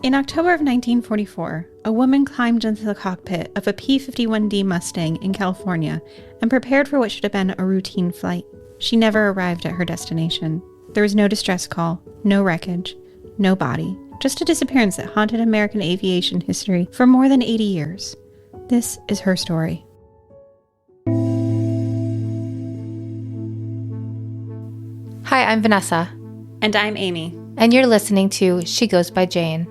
In October of 1944, a woman climbed into the cockpit of a P-51 Mustang in California and prepared for what should have been a routine flight. She never arrived at her destination. There was no distress call, no wreckage, no body, just a disappearance that haunted American aviation history for more than 80 years. This is her story. Hi, I'm Vanessa. And I'm Amy. And you're listening to She Goes by Jane.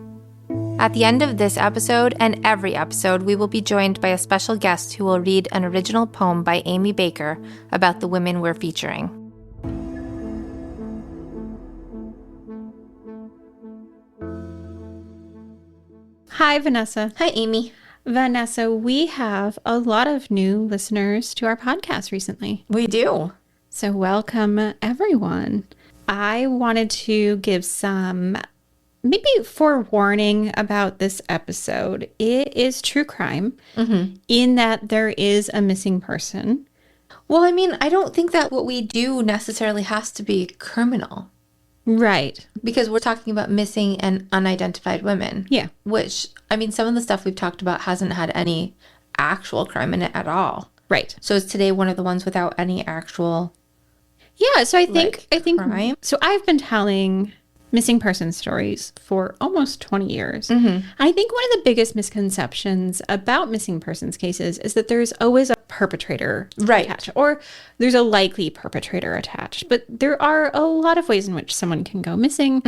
At the end of this episode and every episode, we will be joined by a special guest who will read an original poem by Amy Baker about the women we're featuring. Hi, Vanessa. Hi, Amy. Vanessa, we have a lot of new listeners to our podcast recently. We do. So welcome, everyone. I wanted to give some maybe forewarning about this episode. It is true crime in that there is a missing person. Well, I mean, I don't think that what we do necessarily has to be criminal. Right. Because we're talking about missing and unidentified women. Yeah. Which, I mean, some of the stuff we've talked about hasn't had any actual crime in it at all. Right. So is today one of the ones without any actual so I think crime? So I've been telling missing person stories for almost 20 years. I think one of the biggest misconceptions about missing persons cases is that there's always a perpetrator attached, or there's a likely perpetrator attached. But there are a lot of ways in which someone can go missing,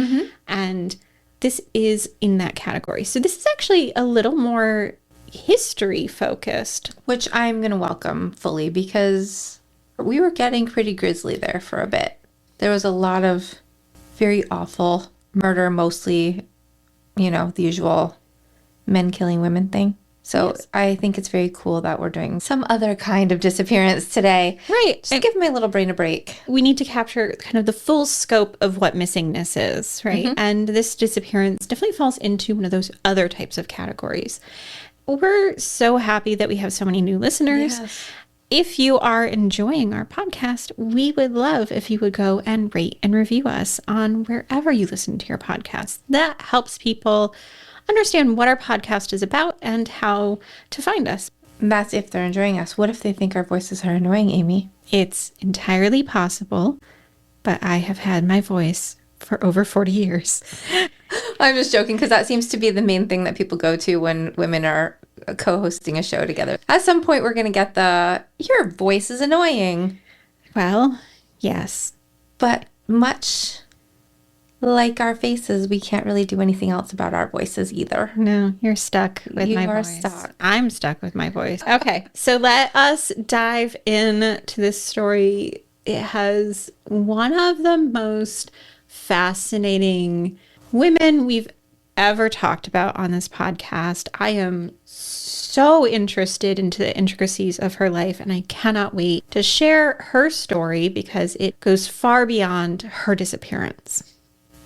and this is in that category. So this is actually a little more history focused. Which I'm going to welcome fully because we were getting pretty grisly there for a bit. There was a lot of very awful murder, mostly, the usual men killing women thing. So yes. I think it's very cool that we're doing some other kind of disappearance today. Right. Just give my little brain a break. We need to capture kind of the full scope of what missingness is, right? And this disappearance definitely falls into one of those other types of categories. We're so happy that we have so many new listeners. Yes. If you are enjoying our podcast, we would love if you would go and rate and review us on wherever you listen to your podcast. That helps people understand what our podcast is about and how to find us. That's if they're enjoying us. What if they think our voices are annoying, Amy? It's entirely possible, but I have had my voice for over 40 years. I'm just joking because that seems to be the main thing that people go to when women are co-hosting a show together. At some point, we're going to get your voice is annoying. Well, yes. But much like our faces, we can't really do anything else about our voices either. No, you're stuck with my voice. You are stuck. I'm stuck with my voice. Okay, so let us dive into this story. It has one of the most fascinating women we've ever talked about on this podcast. I am so interested into the intricacies of her life, and I cannot wait to share her story because it goes far beyond her disappearance.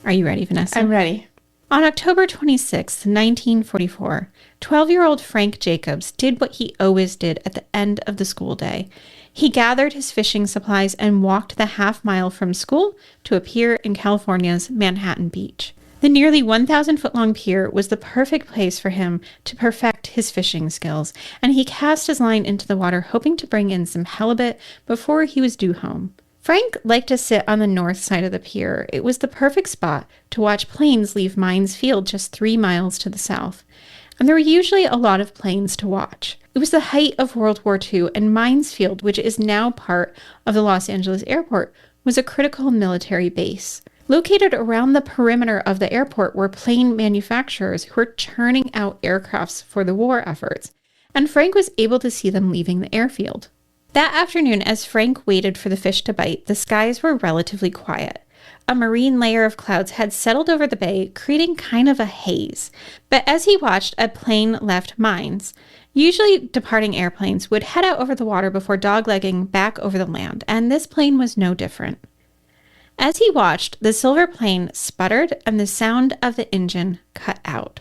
Are you ready, Vanessa? I'm ready. On October 26, 1944, 12-year-old Frank Jacobs did what he always did at the end of the school day. He gathered his fishing supplies and walked the half-mile from school to a pier in California's Manhattan Beach. The nearly 1,000-foot-long pier was the perfect place for him to perfect his fishing skills, and he cast his line into the water hoping to bring in some halibut before he was due home. Frank liked to sit on the north side of the pier. It was the perfect spot to watch planes leave Mines Field just 3 miles to the south. And there were usually a lot of planes to watch. It was the height of World War II, and Mines Field, which is now part of the Los Angeles airport, was a critical military base. Located around the perimeter of the airport were plane manufacturers who were churning out aircrafts for the war efforts, and Frank was able to see them leaving the airfield. That afternoon, as Frank waited for the fish to bite, the skies were relatively quiet. A marine layer of clouds had settled over the bay, creating kind of a haze. But as he watched, a plane left Mines. Usually departing airplanes would head out over the water before doglegging back over the land, and this plane was no different. As he watched, the silver plane sputtered and the sound of the engine cut out.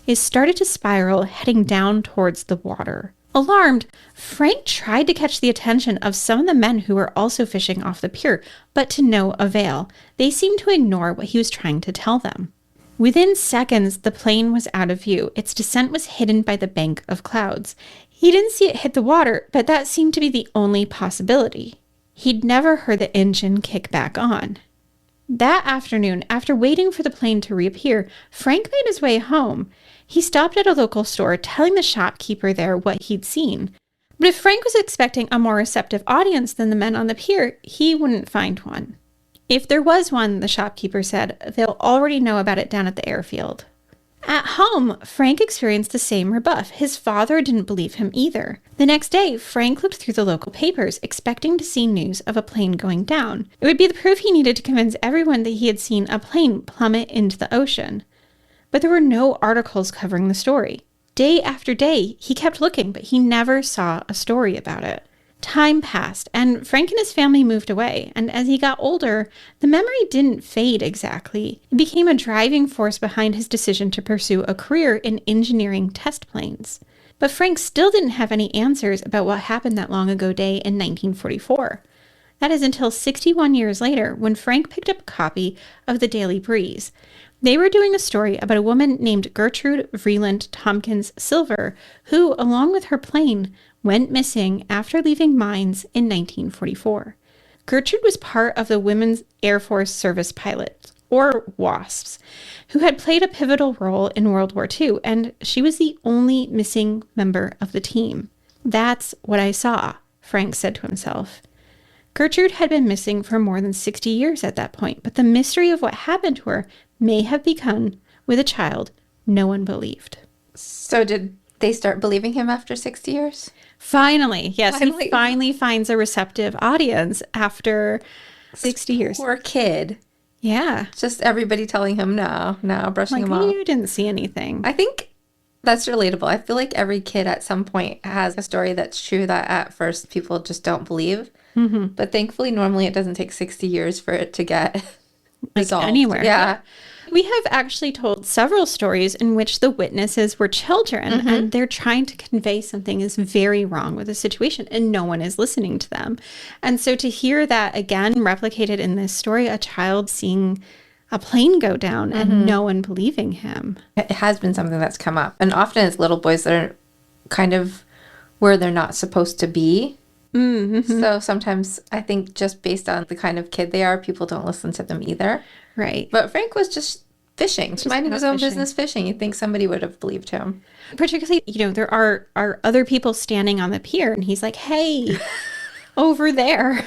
It started to spiral, heading down towards the water. Alarmed, Frank tried to catch the attention of some of the men who were also fishing off the pier, but to no avail. They seemed to ignore what he was trying to tell them. Within seconds, the plane was out of view. Its descent was hidden by the bank of clouds. He didn't see it hit the water, but that seemed to be the only possibility. He'd never heard the engine kick back on. That afternoon, after waiting for the plane to reappear, Frank made his way home. He stopped at a local store, telling the shopkeeper there what he'd seen. But if Frank was expecting a more receptive audience than the men on the pier, he wouldn't find one. If there was one, the shopkeeper said, they'll already know about it down at the airfield. At home, Frank experienced the same rebuff. His father didn't believe him either. The next day, Frank looked through the local papers, expecting to see news of a plane going down. It would be the proof he needed to convince everyone that he had seen a plane plummet into the ocean. But there were no articles covering the story. Day after day, he kept looking, but he never saw a story about it. Time passed, and Frank and his family moved away, and as he got older, the memory didn't fade exactly. It became a driving force behind his decision to pursue a career in engineering test planes. But Frank still didn't have any answers about what happened that long ago day in 1944. That is until 61 years later, when Frank picked up a copy of the Daily Breeze. They were doing a story about a woman named Gertrude Tompkins Silver, who, along with her plane, went missing after leaving mines in 1944. Gertrude was part of the Women's Airforce Service Pilots, or WASPs, who had played a pivotal role in World War II, and she was the only missing member of the team. That's what I saw, Frank said to himself. Gertrude had been missing for more than 60 years at that point, but the mystery of what happened to her may have begun with a child no one believed. So did they start believing him after 60 years? Finally, yes. He finally finds a receptive audience after 60 years. Poor kid. Yeah. Just everybody telling him no, brushing him off. You didn't see anything. I think that's relatable. I feel like every kid at some point has a story that's true that at first people just don't believe. Mm-hmm. But thankfully, normally it doesn't take 60 years for it to get resolved. Anywhere. Yeah. We have actually told several stories in which the witnesses were children, and they're trying to convey something is very wrong with the situation, and no one is listening to them. And so to hear that again replicated in this story, a child seeing a plane go down and no one believing him. It has been something that's come up. And often it's little boys that are kind of where they're not supposed to be. Mm-hmm. So sometimes I think just based on the kind of kid they are, people don't listen to them either. Right. But Frank was just fishing, minding his own business fishing. You'd think somebody would have believed him. Particularly, there are other people standing on the pier, and he's like, hey, over there.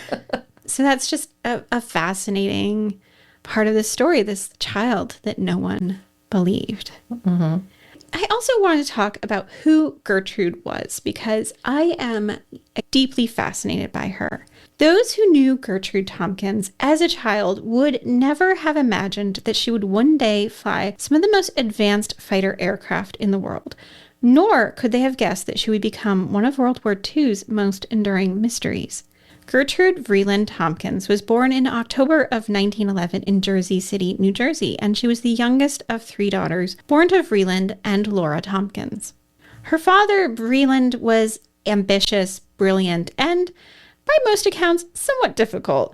So that's just a fascinating part of the story, this child that no one believed. Mm-hmm. I also wanted to talk about who Gertrude was, because I am deeply fascinated by her. Those who knew Gertrude Tompkins as a child would never have imagined that she would one day fly some of the most advanced fighter aircraft in the world, nor could they have guessed that she would become one of World War II's most enduring mysteries. Gertrude Vreeland Tompkins was born in October of 1911 in Jersey City, New Jersey, and she was the youngest of 3 daughters born to Vreeland and Laura Tompkins. Her father, Vreeland, was ambitious, brilliant, and by most accounts, somewhat difficult.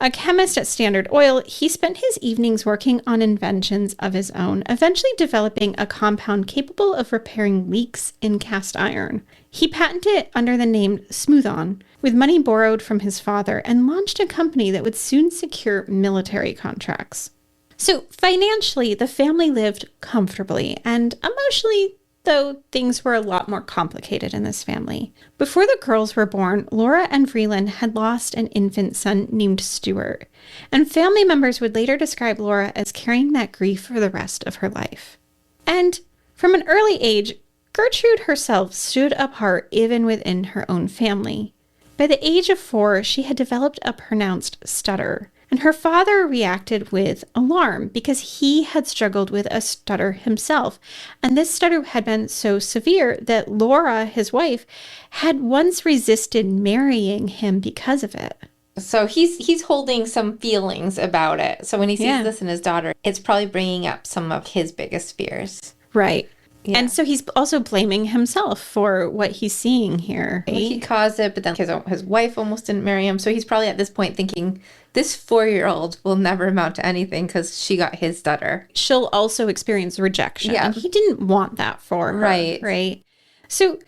A chemist at Standard Oil, he spent his evenings working on inventions of his own, eventually developing a compound capable of repairing leaks in cast iron. He patented it under the name Smooth-On, with money borrowed from his father, and launched a company that would soon secure military contracts. So financially, the family lived comfortably, and emotionally, though, things were a lot more complicated in this family. Before the girls were born, Laura and Vreeland had lost an infant son named Stuart, and family members would later describe Laura as carrying that grief for the rest of her life. And from an early age, Gertrude herself stood apart even within her own family. By the age of 4, she had developed a pronounced stutter, and her father reacted with alarm because he had struggled with a stutter himself. And this stutter had been so severe that Laura, his wife, had once resisted marrying him because of it. So he's holding some feelings about it. So when he sees this in his daughter, it's probably bringing up some of his biggest fears. Right. Yeah. And so he's also blaming himself for what he's seeing here. Well, he caused it, but then his wife almost didn't marry him. So he's probably at this point thinking, this 4-year-old will never amount to anything because she got his stutter. She'll also experience rejection. Yeah. And he didn't want that for her. Right. Right. So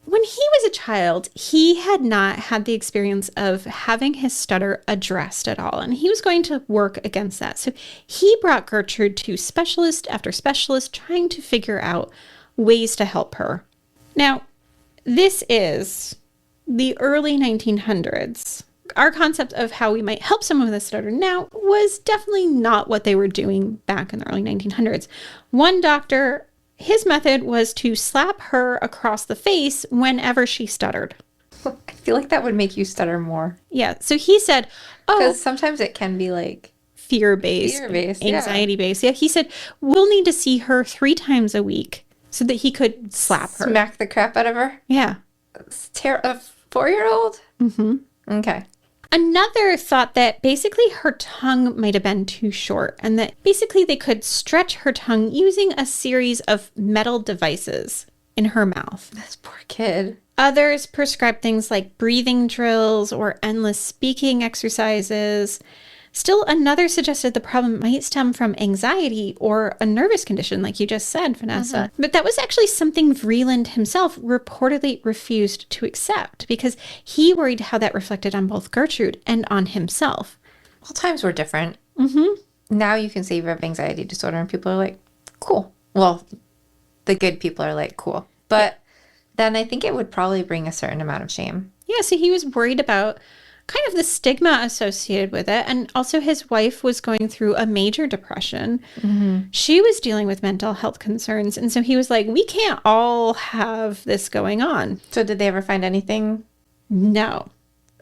when he was a child, he had not had the experience of having his stutter addressed at all. And he was going to work against that. So he brought Gertrude to specialist after specialist, trying to figure out ways to help her. Now, this is the early 1900s. Our concept of how we might help someone with a stutter now was definitely not what they were doing back in the early 1900s. One doctor, his method was to slap her across the face whenever she stuttered. I feel like that would make you stutter more. Yeah. So he said, because sometimes it can be like fear-based, anxiety-based. Yeah. He said, we'll need to see her 3 times a week so that he could slap her. Smack the crap out of her? Yeah. A 4-year-old? Mm-hmm. Okay. Another thought that basically her tongue might have been too short and that basically they could stretch her tongue using a series of metal devices in her mouth. This poor kid. Others prescribed things like breathing drills or endless speaking exercises. Still, another suggested the problem might stem from anxiety or a nervous condition, like you just said, Vanessa. Mm-hmm. But that was actually something Vreeland himself reportedly refused to accept because he worried how that reflected on both Gertrude and on himself. Well, times were different. Mm-hmm. Now you can say you have anxiety disorder and people are like, cool. Well, the good people are like, cool. But then I think it would probably bring a certain amount of shame. Yeah, so he was worried about kind of the stigma associated with it. And also his wife was going through a major depression. Mm-hmm. She was dealing with mental health concerns. And so he was like, we can't all have this going on. So did they ever find anything? No.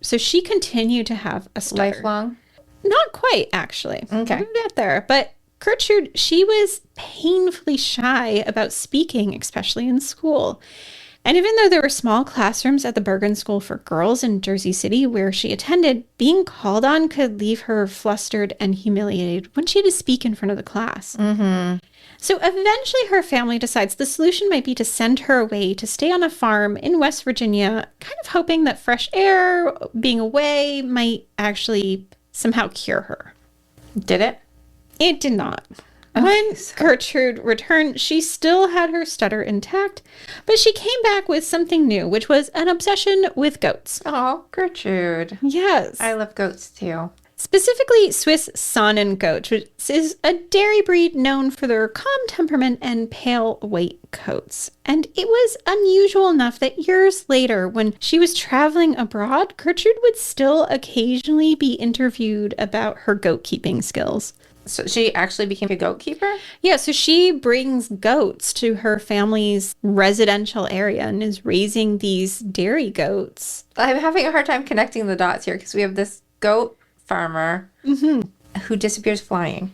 So she continued to have a stutter. Lifelong? Not quite, actually. Okay. We'll get there. But Gertrude, she was painfully shy about speaking, especially in school. And even though there were small classrooms at the Bergen School for Girls in Jersey City where she attended, being called on could leave her flustered and humiliated when she had to speak in front of the class. Mm-hmm. So eventually her family decides the solution might be to send her away to stay on a farm in West Virginia, kind of hoping that fresh air, being away, might actually somehow cure her. Did it? It did not. When Gertrude returned, she still had her stutter intact, but she came back with something new, which was an obsession with goats. Oh, Gertrude. Yes. I love goats too. Specifically Swiss Saanen goats, which is a dairy breed known for their calm temperament and pale white coats. And it was unusual enough that years later, when she was traveling abroad, Gertrude would still occasionally be interviewed about her goat keeping skills. So she actually became a goat keeper? Yeah, so she brings goats to her family's residential area and is raising these dairy goats. I'm having a hard time connecting the dots here because we have this goat farmer who disappears flying.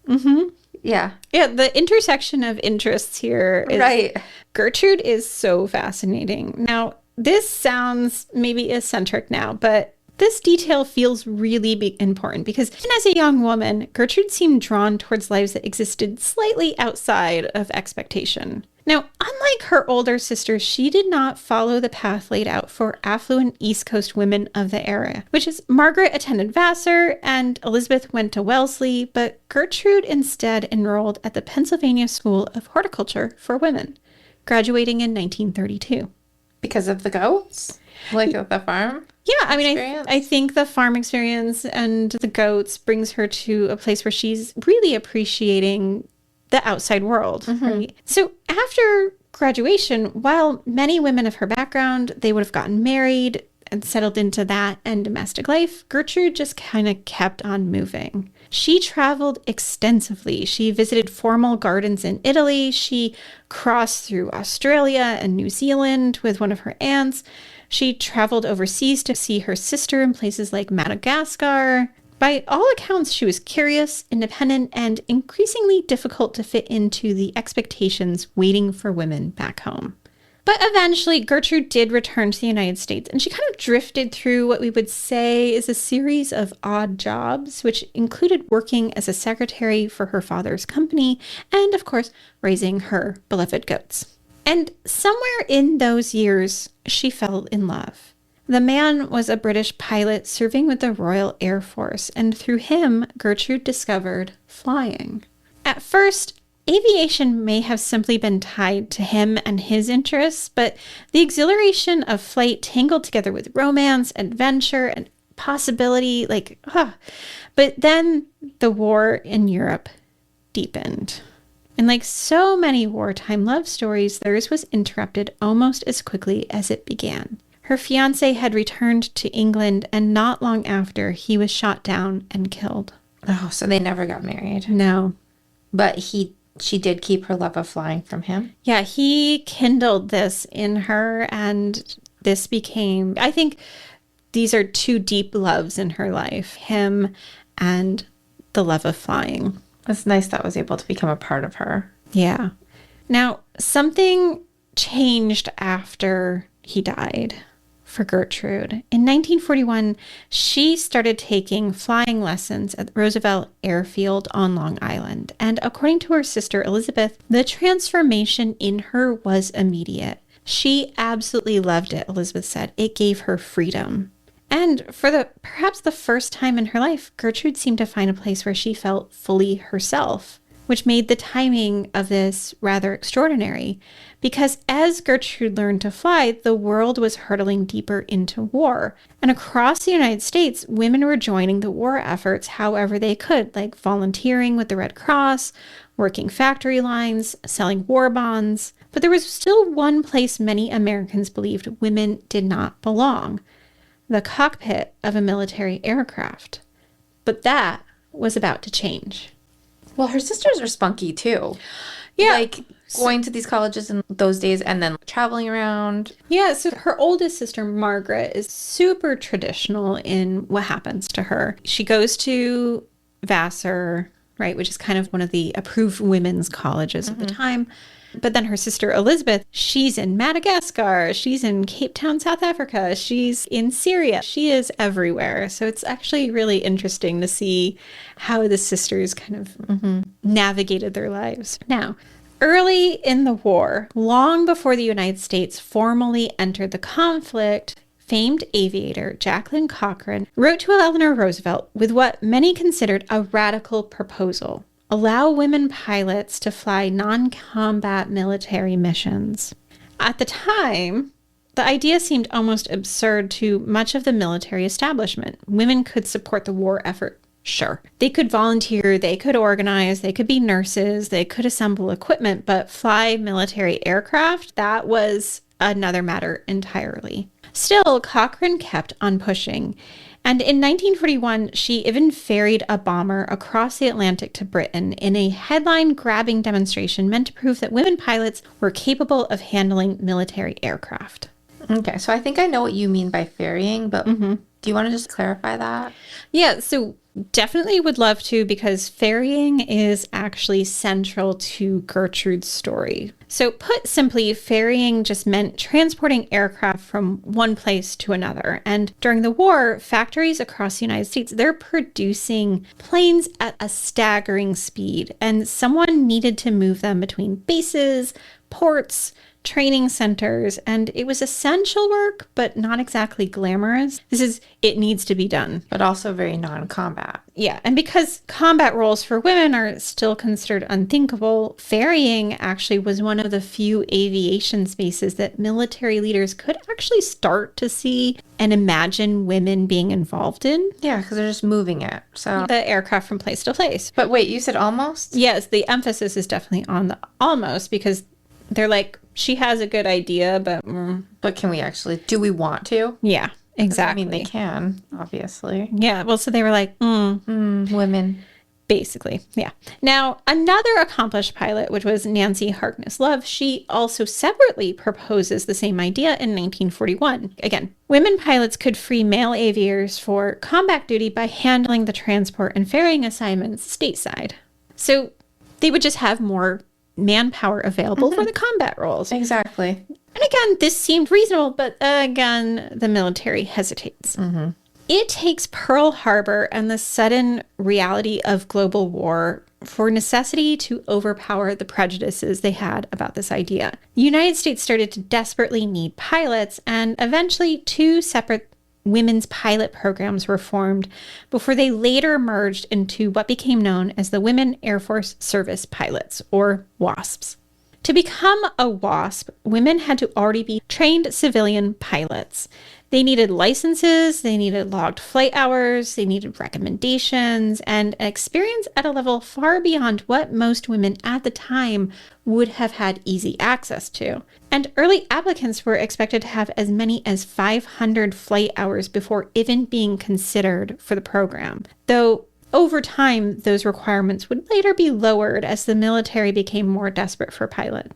Mm-hmm. Yeah. Yeah, the intersection of interests here is... Right. Gertrude is so fascinating. Now, this sounds maybe eccentric now, but this detail feels really important because even as a young woman, Gertrude seemed drawn towards lives that existed slightly outside of expectation. Now, unlike her older sisters, she did not follow the path laid out for affluent East Coast women of the era, which is Margaret attended Vassar and Elizabeth went to Wellesley, but Gertrude instead enrolled at the Pennsylvania School of Horticulture for Women, graduating in 1932. Because of the goats? Like the farm? Yeah, I mean, I think the farm experience and the goats brings her to a place where she's really appreciating the outside world. Mm-hmm. Right? So after graduation, while many women of her background, they would have gotten married and settled into that and domestic life, Gertrude just kind of kept on moving. She traveled extensively. She visited formal gardens in Italy. She crossed through Australia and New Zealand with one of her aunts. She traveled overseas to see her sister in places like Madagascar. By all accounts, she was curious, independent, and increasingly difficult to fit into the expectations waiting for women back home. But eventually, Gertrude did return to the United States, and she kind of drifted through what we would say is a series of odd jobs, which included working as a secretary for her father's company and, of course, raising her beloved goats. And somewhere in those years, she fell in love. The man was a British pilot serving with the Royal Air Force, and through him, Gertrude discovered flying. At first, aviation may have simply been tied to him and his interests, but the exhilaration of flight tangled together with romance, adventure, and possibility, But then the war in Europe deepened. And like so many wartime love stories, theirs was interrupted almost as quickly as it began. Her fiancé had returned to England, and not long after, he was shot down and killed. Oh, so they never got married. No. But she did keep her love of flying from him? Yeah, he kindled this in her, and this became, I think these are two deep loves in her life, him and the love of flying. It's nice that was able to become a part of her. Yeah. Now, something changed after he died for Gertrude. In 1941, she started taking flying lessons at Roosevelt Airfield on Long Island. And according to her sister Elizabeth, the transformation in her was immediate. She absolutely loved it, Elizabeth said. It gave her freedom. And for perhaps the first time in her life, Gertrude seemed to find a place where she felt fully herself, which made the timing of this rather extraordinary. Because as Gertrude learned to fly, the world was hurtling deeper into war. And across the United States, women were joining the war efforts however they could, like volunteering with the Red Cross, working factory lines, selling war bonds. But there was still one place many Americans believed women did not belong: the cockpit of a military aircraft. But that was about to change. Well, her sisters are spunky too. Yeah. Like going to these colleges in those days and then traveling around. Yeah, so her oldest sister, Margaret, is super traditional in what happens to her. She goes to Vassar, right, which is kind of one of the approved women's colleges at the time. But then her sister Elizabeth, she's in Madagascar, she's in Cape Town, South Africa, she's in Syria. She is everywhere. So it's actually really interesting to see how the sisters kind of navigated their lives. Now, early in the war, long before the United States formally entered the conflict, famed aviator Jacqueline Cochran wrote to Eleanor Roosevelt with what many considered a radical proposal: allow women pilots to fly non-combat military missions. At the time, the idea seemed almost absurd to much of the military establishment. Women could support the war effort, sure. They could volunteer, they could organize, they could be nurses, they could assemble equipment, but fly military aircraft, that was another matter entirely. Still, Cochran kept on pushing. And in 1941, she even ferried a bomber across the Atlantic to Britain in a headline-grabbing demonstration meant to prove that women pilots were capable of handling military aircraft. Okay, so I think I know what you mean by ferrying, but do you want to just clarify that? Yeah, so definitely would love to, because ferrying is actually central to Gertrude's story. So put simply, ferrying just meant transporting aircraft from one place to another. And during the war, factories across the United States, they're producing planes at a staggering speed, and someone needed to move them between bases, ports, training centers, and it was essential work, but not exactly glamorous. It needs to be done. But also very non-combat. Yeah, and because combat roles for women are still considered unthinkable, ferrying actually was one of the few aviation spaces that military leaders could actually start to see and imagine women being involved in. Yeah, because they're just moving it. So the aircraft from place to place. But wait, you said almost? Yes, the emphasis is definitely on the almost, because they're like, she has a good idea, but... But can we actually... Do we want to? Yeah, exactly. I mean, they can, obviously. Yeah, well, so they were like, women. Basically, yeah. Now, another accomplished pilot, which was Nancy Harkness Love, she also separately proposes the same idea in 1941. Again, women pilots could free male aviators for combat duty by handling the transport and ferrying assignments stateside. So they would just have more manpower available for the combat roles. Exactly. And again, this seemed reasonable, but again, the military hesitates. Mm-hmm. It takes Pearl Harbor and the sudden reality of global war for necessity to overpower the prejudices they had about this idea. The United States started to desperately need pilots, and eventually 2 separate women's pilot programs were formed before they later merged into what became known as the Women Airforce Service Pilots, or WASPs. To become a WASP, women had to already be trained civilian pilots. They needed licenses, they needed logged flight hours, they needed recommendations, and an experience at a level far beyond what most women at the time would have had easy access to. And early applicants were expected to have as many as 500 flight hours before even being considered for the program, though over time, those requirements would later be lowered as the military became more desperate for pilots.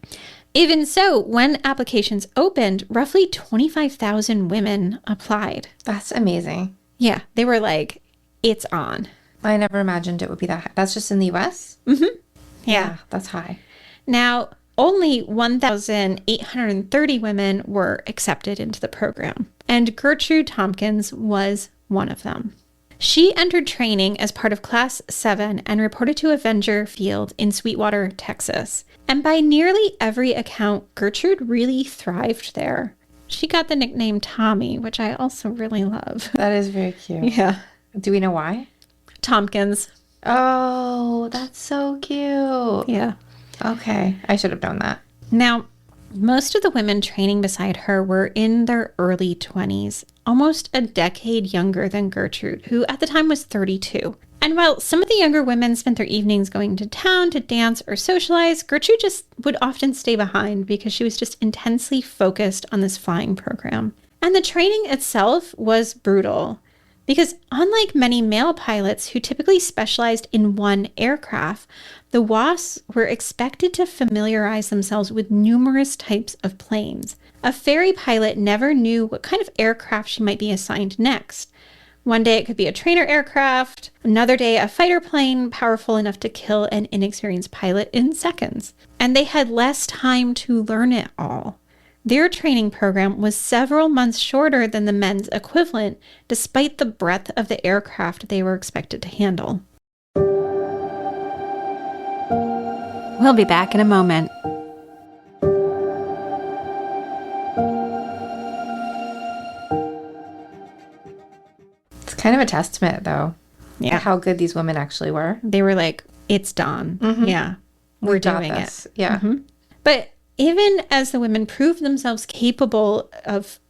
Even so, when applications opened, roughly 25,000 women applied. That's amazing. Yeah, they were like, it's on. I never imagined it would be that high. That's just in the U.S.? Mm-hmm. Yeah, that's high. Now, only 1,830 women were accepted into the program, and Gertrude Tompkins was one of them. She entered training as part of Class 7 and reported to Avenger Field in Sweetwater, Texas. And by nearly every account, Gertrude really thrived there. She got the nickname Tommy, which I also really love. That is very cute. Yeah. Do we know why? Tompkins. Oh, that's so cute. Yeah. Okay. I should have known that. Now, most of the women training beside her were in their early 20s, almost a decade younger than Gertrude, who at the time was 32. And while some of the younger women spent their evenings going to town to dance or socialize, Gertrude just would often stay behind because she was just intensely focused on this flying program. And the training itself was brutal because unlike many male pilots who typically specialized in one aircraft, the WASPs were expected to familiarize themselves with numerous types of planes. A ferry pilot never knew what kind of aircraft she might be assigned next. One day it could be a trainer aircraft, another day a fighter plane powerful enough to kill an inexperienced pilot in seconds. And they had less time to learn it all. Their training program was several months shorter than the men's equivalent, despite the breadth of the aircraft they were expected to handle. We'll be back in a moment. It's kind of a testament, though, Yeah. to how good these women actually were. They were like, it's done. Mm-hmm. Yeah, we're doing this. it. Yeah. Mm-hmm. But even as the women proved themselves capable of,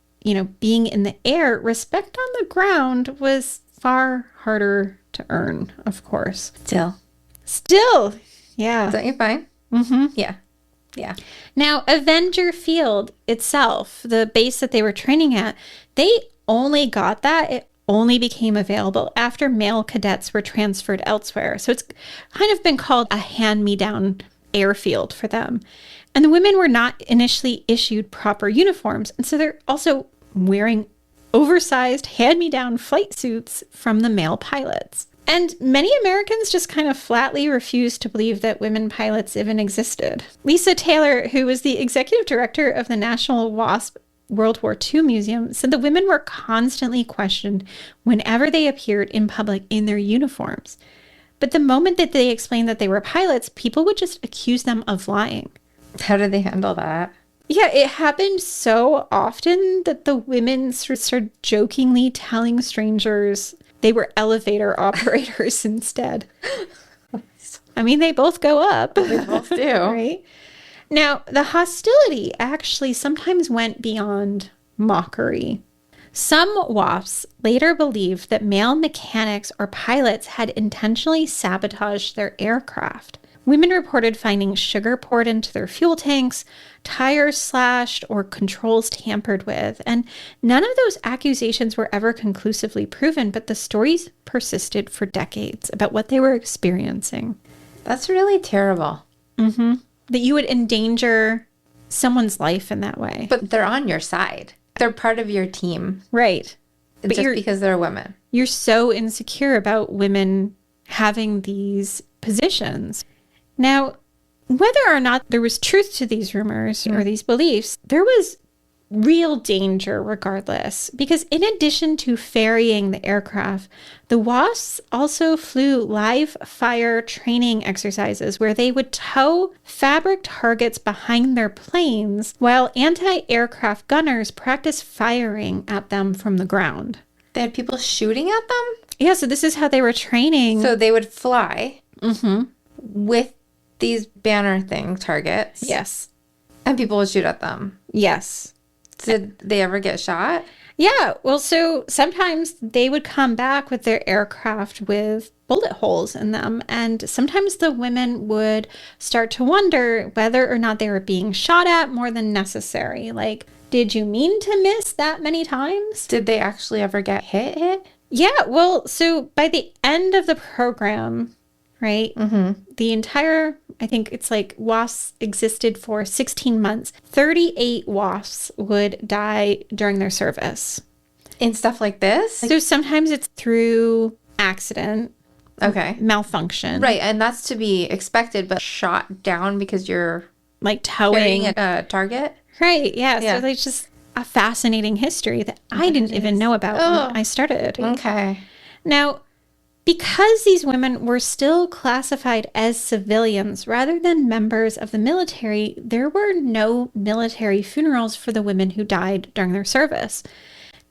being in the air, respect on the ground was far harder to earn, of course. Still. Yeah. Don't you find? Mm-hmm. Yeah. Yeah. Now, Avenger Field itself, the base that they were training at, they only got that. It only became available after male cadets were transferred elsewhere. So it's kind of been called a hand-me-down airfield for them. And the women were not initially issued proper uniforms. And so they're also wearing oversized hand-me-down flight suits from the male pilots. And many Americans just kind of flatly refused to believe that women pilots even existed. Lisa Taylor, who was the executive director of the National WASP World War II Museum, said the women were constantly questioned whenever they appeared in public in their uniforms. But the moment that they explained that they were pilots, people would just accuse them of lying. How did they handle that? Yeah, it happened so often that the women started jokingly telling strangers they were elevator operators instead. I mean, they both go up. They both do. Right? Now, the hostility actually sometimes went beyond mockery. Some WASPs later believed that male mechanics or pilots had intentionally sabotaged their aircraft. Women reported finding sugar poured into their fuel tanks, tires slashed, or controls tampered with. And none of those accusations were ever conclusively proven, but the stories persisted for decades about what they were experiencing. That's really terrible. Mm-hmm. That you would endanger someone's life in that way. But they're on your side. They're part of your team. Right. Just because they're women. You're so insecure about women having these positions. Now, whether or not there was truth to these rumors or these beliefs, there was real danger regardless, because in addition to ferrying the aircraft, the WASPs also flew live fire training exercises where they would tow fabric targets behind their planes while anti-aircraft gunners practiced firing at them from the ground. They had people shooting at them? Yeah, so this is how they were training. So they would fly with these banner thing targets. Yes. And people would shoot at them. Yes. Did they ever get shot? Yeah, well, so sometimes they would come back with their aircraft with bullet holes in them, and sometimes the women would start to wonder whether or not they were being shot at more than necessary. Like, did you mean to miss that many times? Did they actually ever get hit? Yeah, well, so by the end of the program, right, the entire, I think it's like WASPs existed for 16 months. 38 WASPs would die during their service. In stuff like this? So sometimes it's through accident. Okay. Malfunction. Right, and that's to be expected, but shot down because you're like towing at a target? Right, yeah. Yeah. So it's just a fascinating history that I didn't even know about when I started. Okay. Now, because these women were still classified as civilians rather than members of the military, there were no military funerals for the women who died during their service.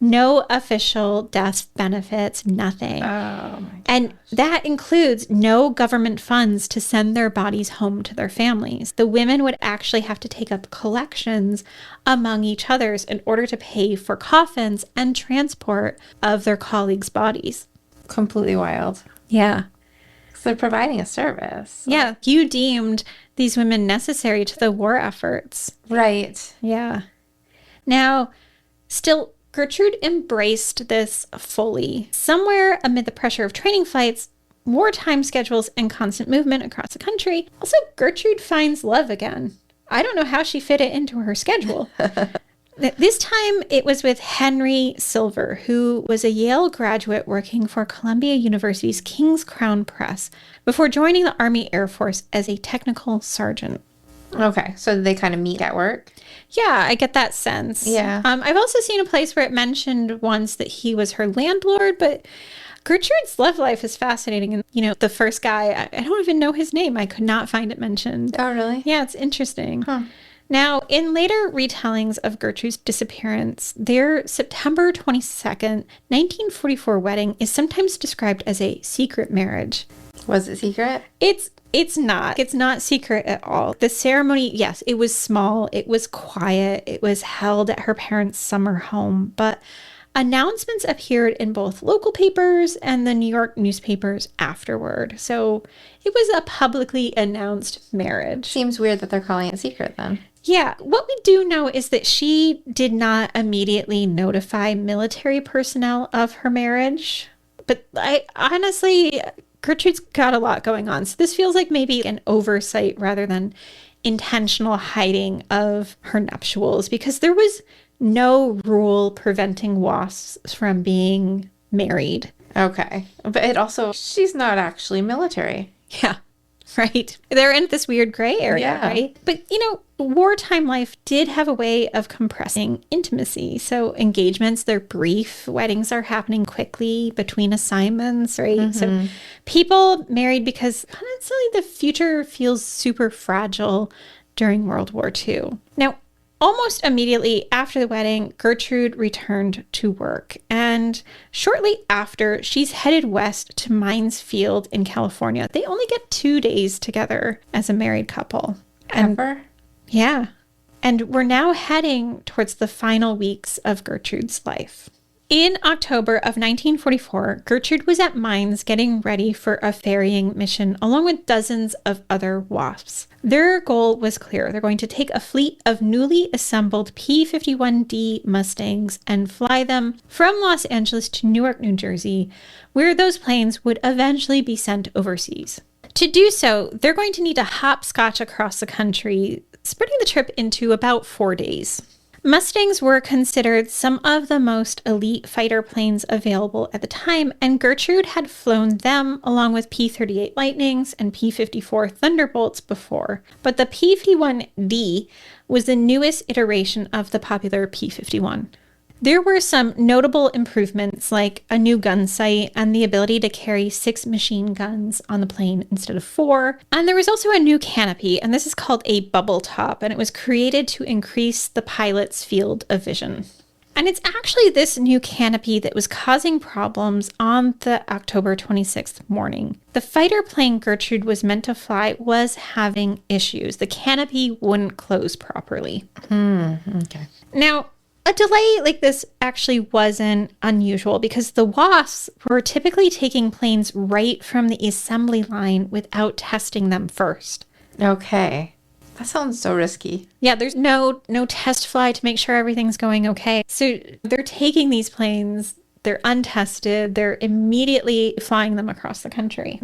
No official death benefits, nothing. Oh, my gosh. And that includes no government funds to send their bodies home to their families. The women would actually have to take up collections among each others in order to pay for coffins and transport of their colleagues' bodies. Completely wild. Yeah. So they're providing a service. Yeah. You deemed these women necessary to the war efforts. Right. Yeah. Now, still, Gertrude embraced this fully. Somewhere amid the pressure of training flights, wartime schedules, and constant movement across the country, also Gertrude finds love again. I don't know how she fit it into her schedule. This time it was with Henry Silver, who was a Yale graduate working for Columbia University's King's Crown Press before joining the Army Air Force as a technical sergeant. Okay, so they kind of meet at work? Yeah, I get that sense. Yeah. I've also seen a place where it mentioned once that he was her landlord, but Gertrude's love life is fascinating. And, you know, the first guy, I don't even know his name. I could not find it mentioned. Oh, really? Yeah, it's interesting. Huh. Now, in later retellings of Gertrude's disappearance, their September 22nd, 1944 wedding is sometimes described as a secret marriage. Was it secret? It's not. It's not secret at all. The ceremony, yes, it was small. It was quiet. It was held at her parents' summer home. But announcements appeared in both local papers and the New York newspapers afterward. So it was a publicly announced marriage. Seems weird that they're calling it secret then. Yeah, what we do know is that she did not immediately notify military personnel of her marriage. But I honestly, Gertrude's got a lot going on. So this feels like maybe an oversight rather than intentional hiding of her nuptials, because there was no rule preventing WASPs from being married. Okay. But it also, she's not actually military. Yeah, right. They're in this weird gray area, right? But, you know, wartime life did have a way of compressing intimacy. So engagements, they're brief. Weddings are happening quickly between assignments, right? So people married because honestly, the future feels super fragile during World War II. Now, almost immediately after the wedding, Gertrude returned to work. And shortly after, she's headed west to Mines Field in California. They only get 2 days together as a married couple. Ever? Yeah. And we're now heading towards the final weeks of Gertrude's life. In October of 1944, Gertrude was at Mines getting ready for a ferrying mission along with dozens of other WASPs. Their goal was clear. They're going to take a fleet of newly assembled P-51 Mustangs and fly them from Los Angeles to Newark, New Jersey, where those planes would eventually be sent overseas. To do so, they're going to need to hopscotch across the country, spreading the trip into about 4 days. Mustangs were considered some of the most elite fighter planes available at the time, and Gertrude had flown them along with P-38 Lightnings and P-54 Thunderbolts before. But the P-51D was the newest iteration of the popular P-51. There were some notable improvements like a new gun sight and the ability to carry 6 machine guns on the plane instead of 4. And there was also a new canopy, and this is called a bubble top, and it was created to increase the pilot's field of vision. And it's actually this new canopy that was causing problems on the October 26th morning. The fighter plane Gertrude was meant to fly was having issues. The canopy wouldn't close properly. Okay. Now, a delay like this actually wasn't unusual because the WASPs were typically taking planes right from the assembly line without testing them first. Okay. That sounds so risky. Yeah, there's no test fly to make sure everything's going okay. So they're taking these planes, they're untested, they're immediately flying them across the country.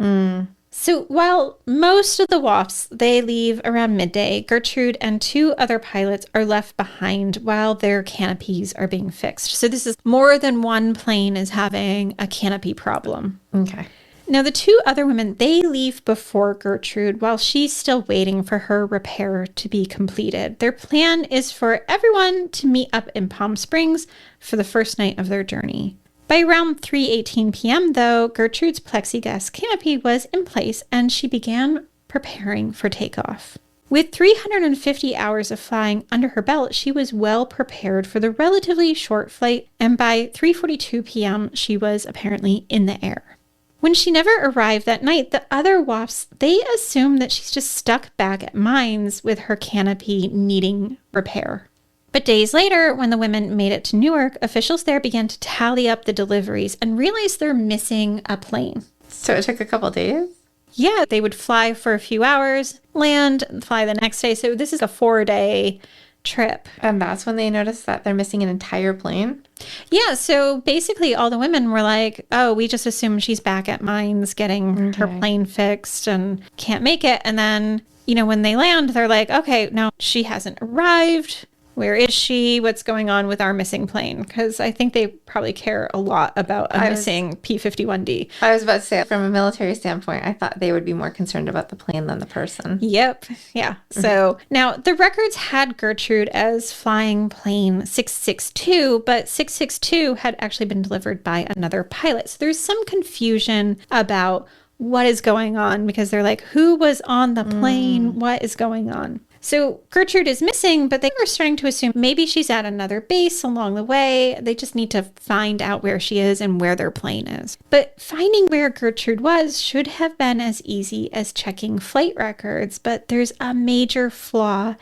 So while most of the WASPs, they leave around midday, Gertrude and 2 other pilots are left behind while their canopies are being fixed. So this is more than one plane is having a canopy problem. Okay. Now, the 2 other women, they leave before Gertrude while she's still waiting for her repair to be completed. Their plan is for everyone to meet up in Palm Springs for the first night of their journey. By around 3:18 p.m., though, Gertrude's plexiglass canopy was in place and she began preparing for takeoff. With 350 hours of flying under her belt, she was well prepared for the relatively short flight, and by 3:42 p.m., she was apparently in the air. When she never arrived that night, the other WASPs, they assumed that she's just stuck back at mines with her canopy needing repair. But days later, when the women made it to Newark, officials there began to tally up the deliveries and realized they're missing a plane. So it took a couple days? Yeah, they would fly for a few hours, land, and fly the next day. So this is a 4-day trip. And that's when they noticed that they're missing an entire plane? Yeah, so basically all the women were like, oh, we just assume she's back at mines getting her plane fixed and can't make it. And then, when they land, they're like, okay, no, she hasn't arrived. Where is she? What's going on with our missing plane? Because I think they probably care a lot about a missing P-51D. I was about to say, from a military standpoint, I thought they would be more concerned about the plane than the person. Yep. Yeah. So now the records had Gertrude as flying plane 662, but 662 had actually been delivered by another pilot. So there's some confusion about what is going on because they're like, who was on the plane? What is going on? So Gertrude is missing, but they are starting to assume maybe she's at another base along the way. They just need to find out where she is and where their plane is. But finding where Gertrude was should have been as easy as checking flight records, but there's a major flaw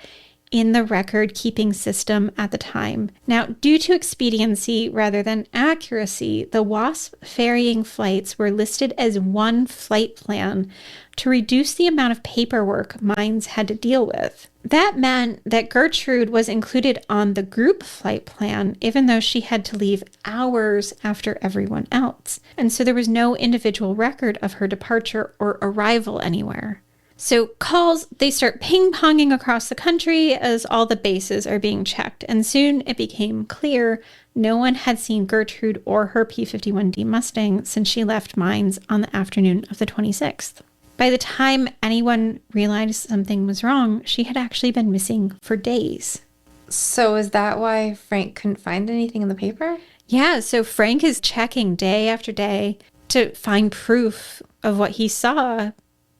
in the record-keeping system at the time. Now, due to expediency rather than accuracy, the WASP ferrying flights were listed as one flight plan to reduce the amount of paperwork mines had to deal with. That meant that Gertrude was included on the group flight plan, even though she had to leave hours after everyone else. And so there was no individual record of her departure or arrival anywhere. So calls, they start ping-ponging across the country as all the bases are being checked. And soon it became clear no one had seen Gertrude or her P-51D Mustang since she left mines on the afternoon of the 26th. By the time anyone realized something was wrong, she had actually been missing for days. So is that why Frank couldn't find anything in the paper? Yeah, so Frank is checking day after day to find proof of what he saw,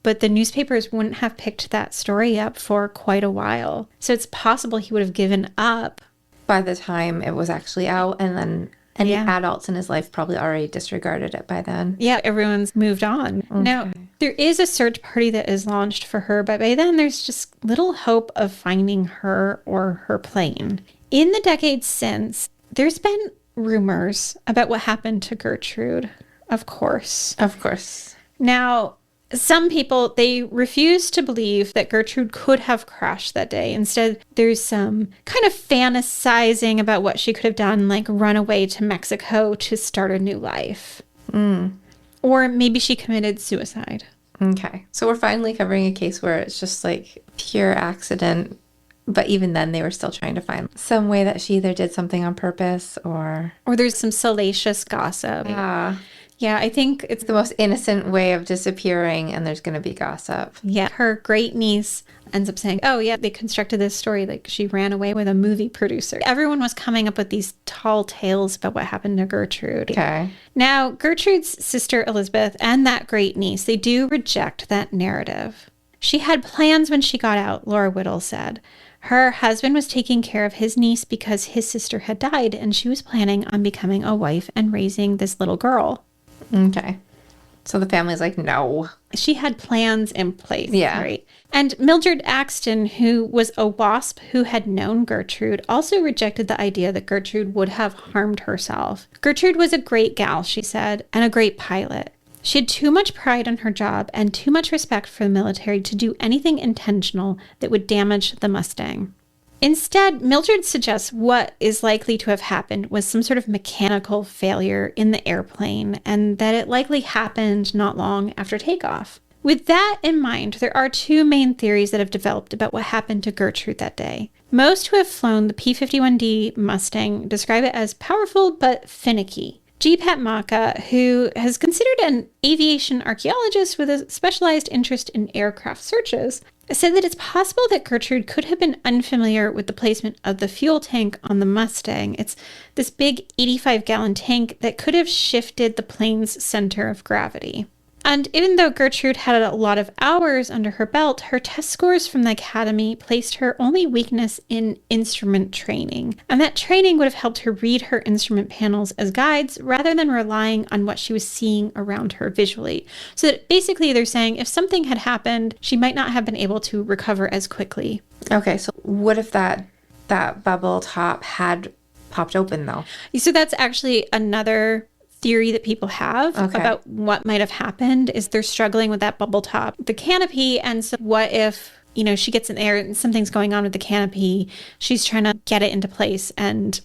but the newspapers wouldn't have picked that story up for quite a while. So it's possible he would have given up by the time it was actually out, and then any adults in his life probably already disregarded it by then. Yeah, everyone's moved on. Okay. Now, there is a search party that is launched for her, but by then there's just little hope of finding her or her plane. In the decades since, there's been rumors about what happened to Gertrude, of course. Of course. Now, some people, they refuse to believe that Gertrude could have crashed that day. Instead, there's some kind of fantasizing about what she could have done, like run away to Mexico to start a new life. Or maybe she committed suicide. Okay. So we're finally covering a case where it's just like pure accident But even then, they were still trying to find some way that she either did something on purpose or there's some salacious gossip. Yeah, I think it's the most innocent way of disappearing, and there's going to be gossip. Yeah, her great niece ends up saying, oh yeah, they constructed this story like she ran away with a movie producer. Everyone was coming up with these tall tales about what happened to Gertrude. Okay. Now, Gertrude's sister Elizabeth and that great niece, they do reject that narrative. She had plans when she got out, Laura Whittle said. Her husband was taking care of his niece because his sister had died, and she was planning on becoming a wife and raising this little girl. Okay. So the family's like, no. She had plans in place. Yeah. Right. And Mildred Axton, who was a WASP who had known Gertrude, also rejected the idea that Gertrude would have harmed herself. Gertrude was a great gal, she said, and a great pilot. She had too much pride in her job and too much respect for the military to do anything intentional that would damage the Mustang. Instead, Mildred suggests what is likely to have happened was some sort of mechanical failure in the airplane, and that it likely happened not long after takeoff. With that in mind, there are two main theories that have developed about what happened to Gertrude that day. Most who have flown the P-51 Mustang describe it as powerful but finicky. G. Pat Maka, who has considered an aviation archaeologist with a specialized interest in aircraft searches, said that it's possible that Gertrude could have been unfamiliar with the placement of the fuel tank on the Mustang. It's this big 85-gallon tank that could have shifted the plane's center of gravity. And even though Gertrude had a lot of hours under her belt, her test scores from the academy placed her only weakness in instrument training. And that training would have helped her read her instrument panels as guides rather than relying on what she was seeing around her visually. So that basically they're saying if something had happened, she might not have been able to recover as quickly. Okay, so what if that bubble top had popped open though? So that's actually another theory that people have about what might have happened is they're struggling with that bubble top, the canopy. And so what if, she gets in there and something's going on with the canopy, she's trying to get it into place and,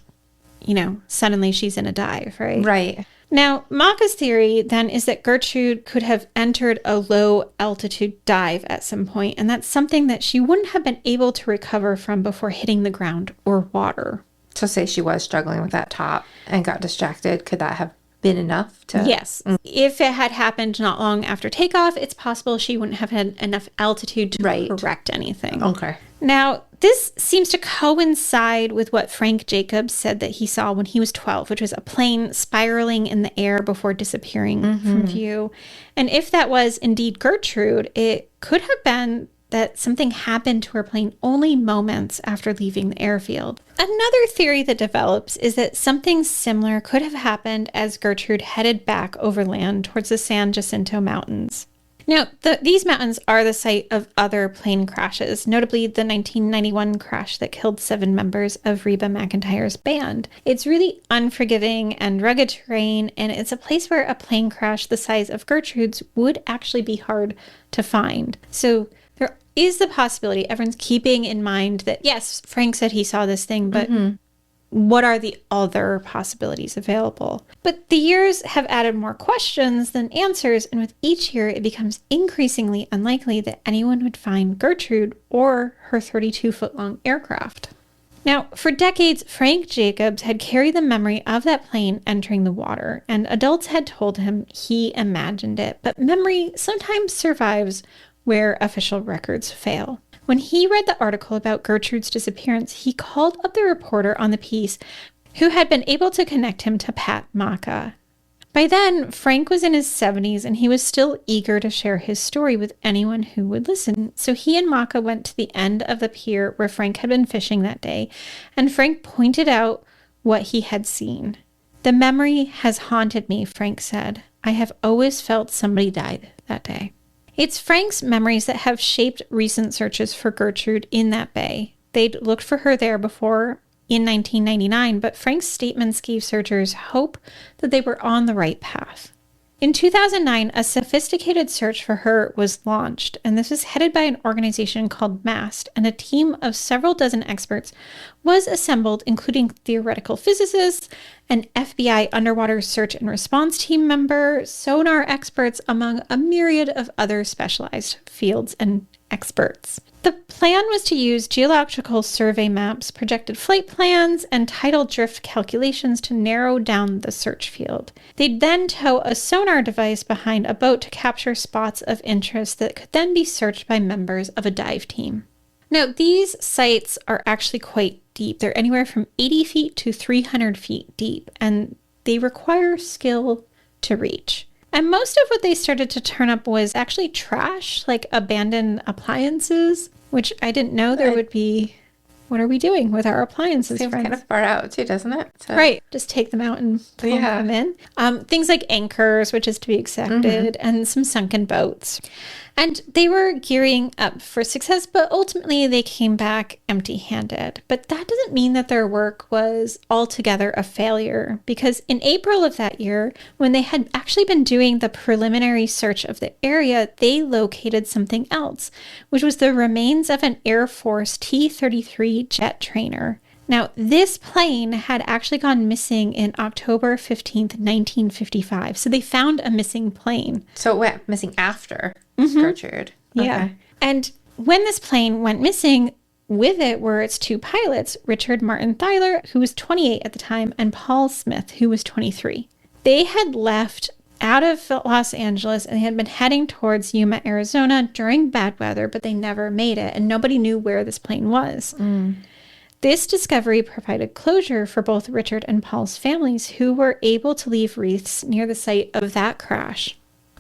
suddenly she's in a dive, right? Right. Now, Maka's theory then is that Gertrude could have entered a low altitude dive at some point, and that's something that she wouldn't have been able to recover from before hitting the ground or water. So say she was struggling with that top and got distracted, could that have been enough to... Yes. If it had happened not long after takeoff, it's possible she wouldn't have had enough altitude to correct anything. Okay. Now, this seems to coincide with what Frank Jacobs said that he saw when he was 12, which was a plane spiraling in the air before disappearing from view. And if that was indeed Gertrude, it could have been that something happened to her plane only moments after leaving the airfield. Another theory that develops is that something similar could have happened as Gertrude headed back overland towards the San Jacinto Mountains. Now, these mountains are the site of other plane crashes, notably the 1991 crash that killed 7 members of Reba McEntire's band. It's really unforgiving and rugged terrain, and it's a place where a plane crash the size of Gertrude's would actually be hard to find. So there is the possibility everyone's keeping in mind that, yes, Frank said he saw this thing, but what are the other possibilities available? But the years have added more questions than answers, and with each year, it becomes increasingly unlikely that anyone would find Gertrude or her 32-foot-long aircraft. Now, for decades, Frank Jacobs had carried the memory of that plane entering the water, and adults had told him he imagined it, but memory sometimes survives where official records fail. When he read the article about Gertrude's disappearance, he called up the reporter on the piece who had been able to connect him to Pat Maka. By then, Frank was in his 70s and he was still eager to share his story with anyone who would listen. So he and Maka went to the end of the pier where Frank had been fishing that day, and Frank pointed out what he had seen. "The memory has haunted me," Frank said. "I have always felt somebody died that day." It's Frank's memories that have shaped recent searches for Gertrude in that bay. They'd looked for her there before in 1999, but Frank's statements gave searchers hope that they were on the right path. In 2009, a sophisticated search for her was launched, and this was headed by an organization called MAST, and a team of several dozen experts was assembled, including theoretical physicists an FBI underwater search and response team member, sonar experts, among a myriad of other specialized fields and experts. The plan was to use geological survey maps, projected flight plans, and tidal drift calculations to narrow down the search field. They'd then tow a sonar device behind a boat to capture spots of interest that could then be searched by members of a dive team. Now, these sites are actually quite deep. They're anywhere from 80 feet to 300 feet deep, and they require skill to reach. And most of what they started to turn up was actually trash, like abandoned appliances, which I didn't know there would be. What are we doing with our appliances, Seems friends? kind of far out too, doesn't it? So. Right. Just take them out and pull them in. Things like anchors, which is to be expected, and some sunken boats. And they were gearing up for success, but ultimately they came back empty-handed. But that doesn't mean that their work was altogether a failure, because in April of that year, when they had actually been doing the preliminary search of the area, they located something else, which was the remains of an Air Force T-33 jet trainer. Now, this plane had actually gone missing in October 15th, 1955. So they found a missing plane. So it went missing after Gertrude. Yeah. Okay. And when this plane went missing, with it were its two pilots, Richard Martin Thaler, who was 28 at the time, and Paul Smith, who was 23. They had left out of Los Angeles and they had been heading towards Yuma, Arizona during bad weather, but they never made it, and nobody knew where this plane was. This discovery provided closure for both Richard and Paul's families, who were able to leave wreaths near the site of that crash.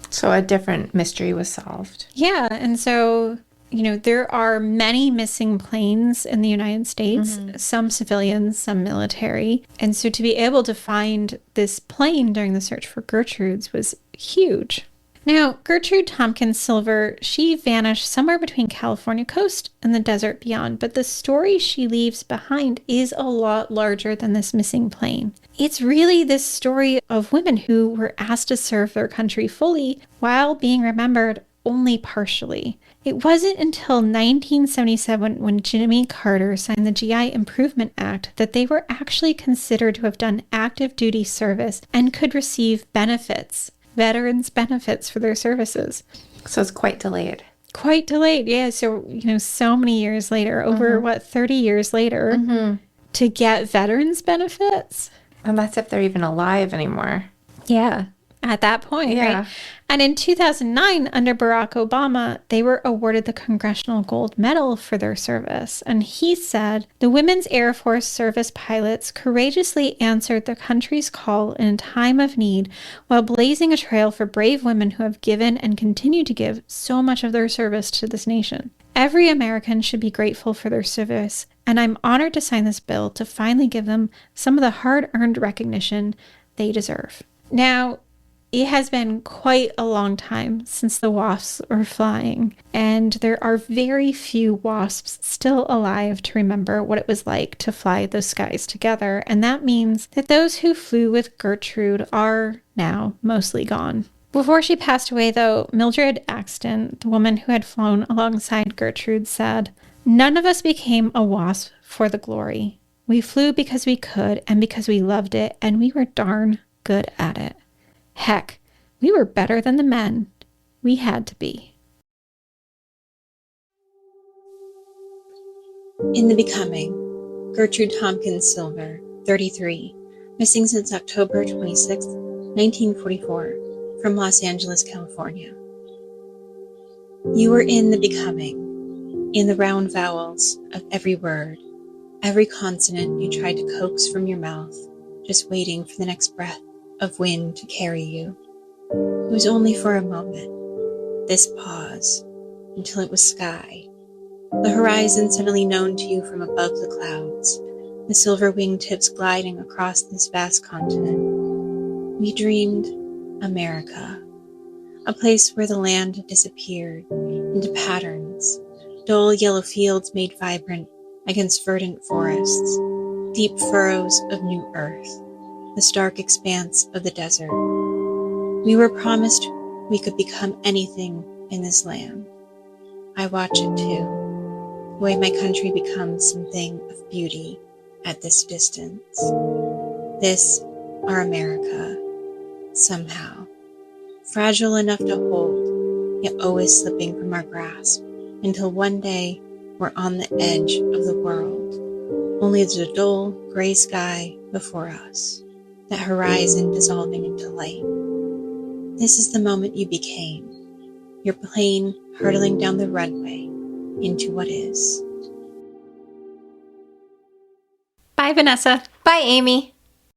So a different mystery was solved. Yeah, and so, there are many missing planes in the United States, some civilians, some military. And so to be able to find this plane during the search for Gertrude's was huge. Now, Gertrude Tompkins Silver, she vanished somewhere between California coast and the desert beyond, but the story she leaves behind is a lot larger than this missing plane. It's really this story of women who were asked to serve their country fully while being remembered only partially. It wasn't until 1977 when Jimmy Carter signed the GI Improvement Act that they were actually considered to have done active duty service and could receive benefits. Veterans benefits for their services. So it's quite delayed. Quite delayed, yeah. So, so many years later, over 30 years later, to get veterans benefits. And that's if they're even alive anymore. Yeah, at that point, right? And in 2009, under Barack Obama, they were awarded the Congressional Gold Medal for their service. And he said, the Women's Airforce Service Pilots courageously answered their country's call in a time of need while blazing a trail for brave women who have given and continue to give so much of their service to this nation. Every American should be grateful for their service, and I'm honored to sign this bill to finally give them some of the hard-earned recognition they deserve. Now, it has been quite a long time since the WASPs were flying, and there are very few WASPs still alive to remember what it was like to fly those skies together, and that means that those who flew with Gertrude are now mostly gone. Before she passed away, though, Mildred Axton, the woman who had flown alongside Gertrude, said, "None of us became a WASP for the glory. We flew because we could and because we loved it, and we were darn good at it. Heck, we were better than the men. We had to be." In the Becoming, Gertrude Tompkins Silver, 33, missing since October 26, 1944, from Los Angeles, California. You were in the becoming, in the round vowels of every word, every consonant you tried to coax from your mouth, just waiting for the next breath of wind to carry you. It was only for a moment, this pause, until it was sky. The horizon suddenly known to you from above the clouds, the silver wingtips gliding across this vast continent. We dreamed America, a place where the land had disappeared into patterns, dull yellow fields made vibrant against verdant forests, deep furrows of new earth, the stark expanse of the desert. We were promised we could become anything in this land. I watch it too, the way my country becomes something of beauty at this distance. This our America, somehow. Fragile enough to hold, yet always slipping from our grasp, until one day we're on the edge of the world. Only the dull, gray sky before us, that horizon dissolving into light. This is the moment you became, your plane hurtling down the runway into what is. Bye, Vanessa. Bye, Amy.